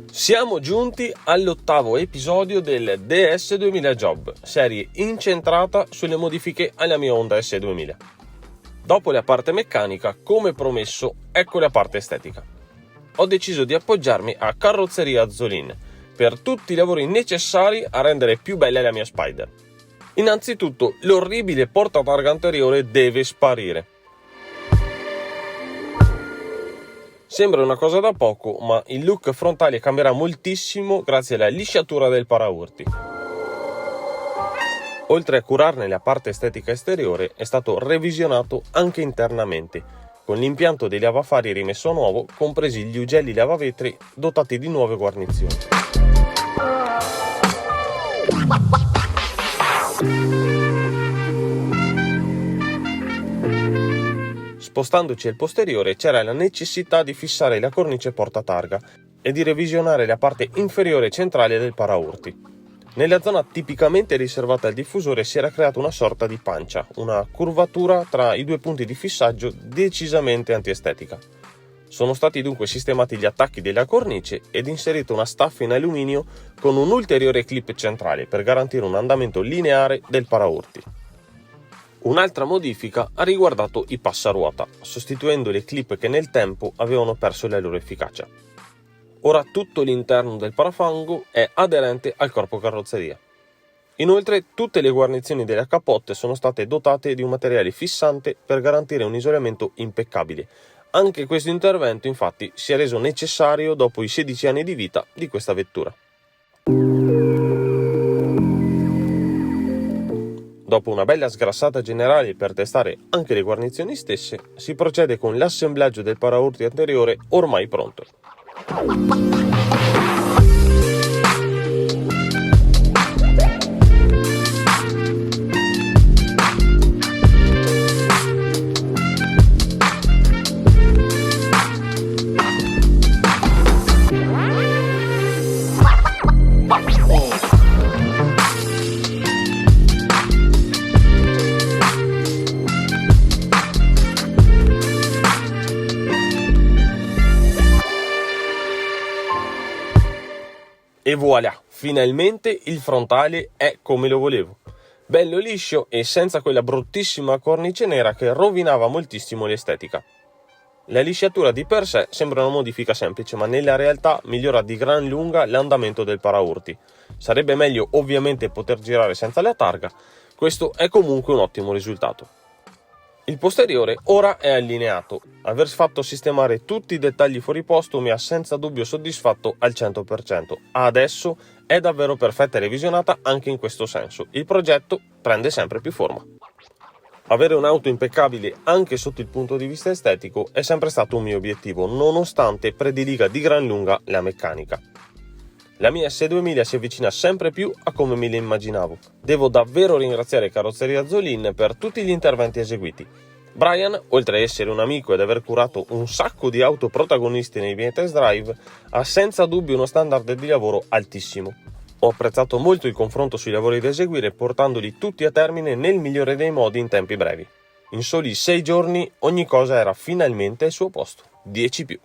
Siamo giunti all'8° episodio del DS2000 Job, serie incentrata sulle modifiche alla mia Honda S2000. Dopo la parte meccanica, come promesso, ecco la parte estetica. Ho deciso di appoggiarmi a Carrozzeria Azzolin per tutti i lavori necessari a rendere più bella la mia Spider. Innanzitutto, l'orribile portatarga anteriore deve sparire. Sembra una cosa da poco, ma il look frontale cambierà moltissimo grazie alla lisciatura del paraurti. Oltre a curarne la parte estetica esteriore, è stato revisionato anche internamente, con l'impianto dei lavafari rimesso a nuovo, compresi gli ugelli lavavetri dotati di nuove guarnizioni. Spostandoci al posteriore c'era la necessità di fissare la cornice portatarga e di revisionare la parte inferiore centrale del paraurti. Nella zona tipicamente riservata al diffusore si era creata una sorta di pancia, una curvatura tra i due punti di fissaggio decisamente antiestetica. Sono stati dunque sistemati gli attacchi della cornice ed inserita una staffa in alluminio con un ulteriore clip centrale per garantire un andamento lineare del paraurti. Un'altra modifica ha riguardato i passaruota, sostituendo le clip che nel tempo avevano perso la loro efficacia. Ora tutto l'interno del parafango è aderente al corpo carrozzeria. Inoltre tutte le guarnizioni delle capote sono state dotate di un materiale fissante per garantire un isolamento impeccabile. Anche questo intervento infatti si è reso necessario dopo i 16 anni di vita di questa vettura. Dopo una bella sgrassata generale per testare anche le guarnizioni stesse, si procede con l'assemblaggio del paraurti anteriore ormai pronto. E voilà, finalmente il frontale è come lo volevo. Bello liscio e senza quella bruttissima cornice nera che rovinava moltissimo l'estetica. La lisciatura di per sé sembra una modifica semplice, ma nella realtà migliora di gran lunga l'andamento del paraurti. Sarebbe meglio ovviamente poter girare senza la targa, questo è comunque un ottimo risultato. Il posteriore ora è allineato. Aver fatto sistemare tutti i dettagli fuori posto mi ha senza dubbio soddisfatto al 100%. Adesso è davvero perfetta e revisionata anche in questo senso. Il progetto prende sempre più forma. Avere un'auto impeccabile anche sotto il punto di vista estetico è sempre stato un mio obiettivo, nonostante prediliga di gran lunga la meccanica. La mia S2000 si avvicina sempre più a come me la immaginavo. Devo davvero ringraziare Carrozzeria Azzolin per tutti gli interventi eseguiti. Brian, oltre a essere un amico ed aver curato un sacco di auto protagonisti nei miei test drive, ha senza dubbio uno standard di lavoro altissimo. Ho apprezzato molto il confronto sui lavori da eseguire, portandoli tutti a termine nel migliore dei modi in tempi brevi. In soli 6 giorni ogni cosa era finalmente al suo posto. 10+.